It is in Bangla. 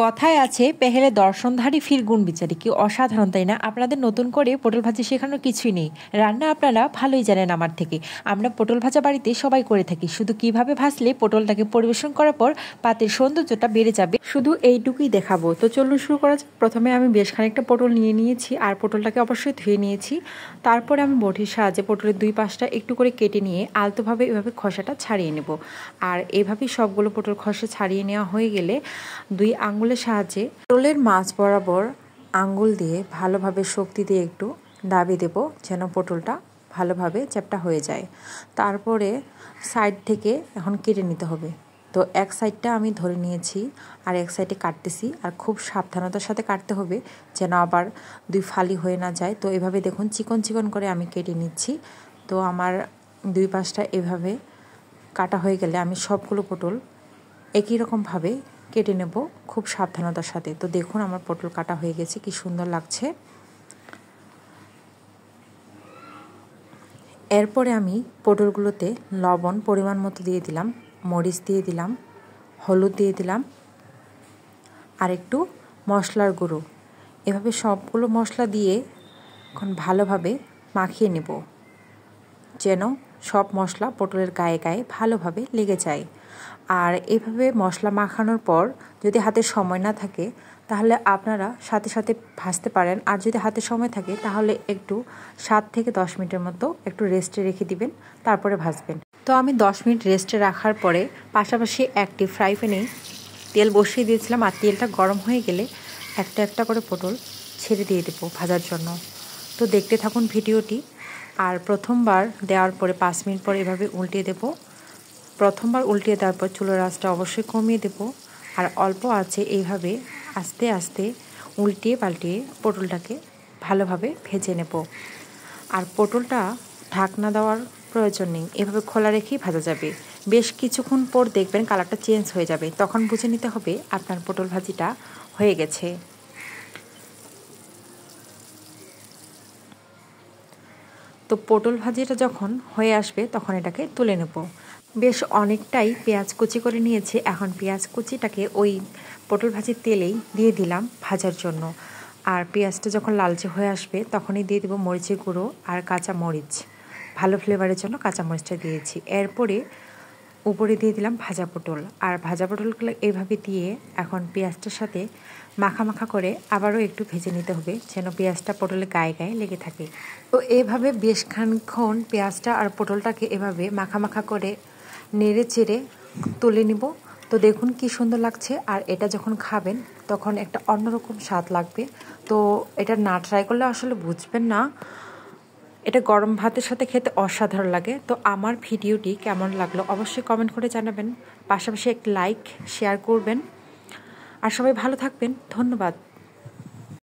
কথায় আছে পেহেলে দর্শনধারী ফির গুণ বিচারি, কি অসাধারণ তাই না? আপনাদের নতুন করে পটল ভাজি শেখানোর কিছুই নেই, রান্না আপনারা ভালোই জানেন আমার থেকে। আমরা পটল ভাজা বাড়িতে সবাই করে থাকি, শুধু কিভাবে ভাজলে পটলটাকে পরিবেশন করার পর পাতের সৌন্দর্যটা বেড়ে যাবে শুধু এইটুকুই দেখাবো। তো চলুন শুরু করা যাক। প্রথমে আমি বেশ খানিকটা পটল নিয়ে নিয়েছি, আর পটলটাকে অবশ্যই ধুয়ে নিয়েছি। তারপরে আমি বটির সাহায্যে পটলের দুই পাশটা একটু করে কেটে নিয়ে আলতোভাবে এভাবে খোসাটা ছাড়িয়ে নেব। আর এভাবেই সবগুলো পটল খোসা ছাড়িয়ে নেওয়া হয়ে গেলে দুই আঙ্গুলের সাহায্যে পটলের মাছ বরাবর আঙ্গুল দিয়ে ভালোভাবে শক্তি দিয়ে একটু দাবিয়ে দেব, যেন পটলটা ভালোভাবে চ্যাপ্টা হয়ে যায়। তারপরে সাইড থেকে এখন কেটে নিতে হবে। তো এক সাইডটা আমি ধরে নিয়েছি, আর এক সাইডে কাটতেছি, আর খুব সাবধানতার সাথে কাটতে হবে যেন আবার দুই ফালি হয়ে না যায়। তো এভাবে দেখুন চিকন চিকন করে আমি কেটে নিচ্ছি। তো আমার দুই পাশটা এভাবে কাটা হয়ে গেলে আমি সবগুলো পটল একই রকমভাবে কেটে নেব খুব সাবধানতার সাথে। তো দেখুন আমার পটল কাটা হয়ে গেছে, কি সুন্দর লাগছে। এরপরে আমি পটলগুলোতে লবণ পরিমাণ মতো দিয়ে দিলাম, মরিচ দিয়ে দিলাম, হলুদ দিয়ে দিলাম, আর একটু মশলার গুঁড়ো। এভাবে সবগুলো মশলা দিয়ে এখন ভালোভাবে মাখিয়ে নেব, যেন সব মশলা পটলের গায়ে গায়ে ভালোভাবে লেগে যায়। আর এভাবে মশলা মাখানোর পর যদি হাতে সময় না থাকে তাহলে আপনারা সাথে সাথে ভাজতে পারেন, আর যদি হাতে সময় থাকে তাহলে একটু 7 থেকে 10 মিনিটের মতো একটু রেস্টে রেখে দিবেন, তারপরে ভাজবেন। তো আমি 10 মিনিট রেস্টে রাখার পরে পাশাপাশি একটি ফ্রাই প্যানে তেল বসিয়ে দিয়েছিলাম, আর তেলটা গরম হয়ে গেলে একটা একটা করে পটল ছেড়ে দিয়ে দেবো ভাজার জন্য। তো দেখতে থাকুন ভিডিওটি। আর প্রথমবার দেওয়ার পরে 5 মিনিট পরে এভাবে উল্টিয়ে দেব। প্রথমবার উল্টিয়ে দেওয়ার পর চুলার আঁচটা অবশ্যই কমিয়ে দেব, আর অল্প আছে এইভাবে আস্তে আস্তে উল্টিয়ে পাল্টিয়ে পটলটাকে ভালোভাবে ভেজে নেব। আর পটলটা ঢাকনা দেওয়ার প্রয়োজন নেই, এভাবে খোলা রেখেই ভাজা যাবে। বেশ কিছুক্ষণ পর দেখবেন কালারটা চেঞ্জ হয়ে যাবে, তখন বুঝে নিতে হবে আপনার পটল ভাজিটা হয়ে গেছে। তো পটল ভাজিটা যখন হয়ে আসবে তখন এটাকে তুলে নেব। বেশ অনেকটাই পেঁয়াজ কুচি করে নিয়েছি, এখন পেঁয়াজ কুচিটাকে ওই পটল ভাজির তেলেই দিয়ে দিলাম ভাজার জন্য। আর পেঁয়াজটা যখন লালচে হয়ে আসবে তখনই দিয়ে দেবো মরিচের গুঁড়ো আর কাঁচা মরিচ, ভালো ফ্লেভারের জন্য কাঁচা মরিচটা দিয়েছি। এরপরে উপরে দিয়ে দিলাম ভাজা পটল, আর ভাজা পটলগুলো এইভাবে দিয়ে এখন পেঁয়াজটার সাথে মাখা মাখা করে আবারও একটু ভেজে নিতে হবে, যেন পেঁয়াজটা পটলের গায়ে গায়ে লেগে থাকে। তো এইভাবে বেশ খানিকক্ষণ পেঁয়াজটা আর পটলটাকে এভাবে মাখা মাখা করে নেড়ে চেড়ে তুলে নিব। তো দেখুন কি সুন্দর লাগছে, আর এটা যখন খাবেন তখন একটা অন্যরকম স্বাদ লাগবে। তো এটা না ট্রাই করলে আসলে বুঝবেন না, এটা গরম ভাতের সাথে খেতে অসাধারণ লাগে। তো আমার ভিডিওটি কেমন লাগলো অবশ্যই কমেন্ট করে জানাবেন, পাশাপাশি একটা লাইক শেয়ার করবেন, আর সবাই ভালো থাকবেন। ধন্যবাদ।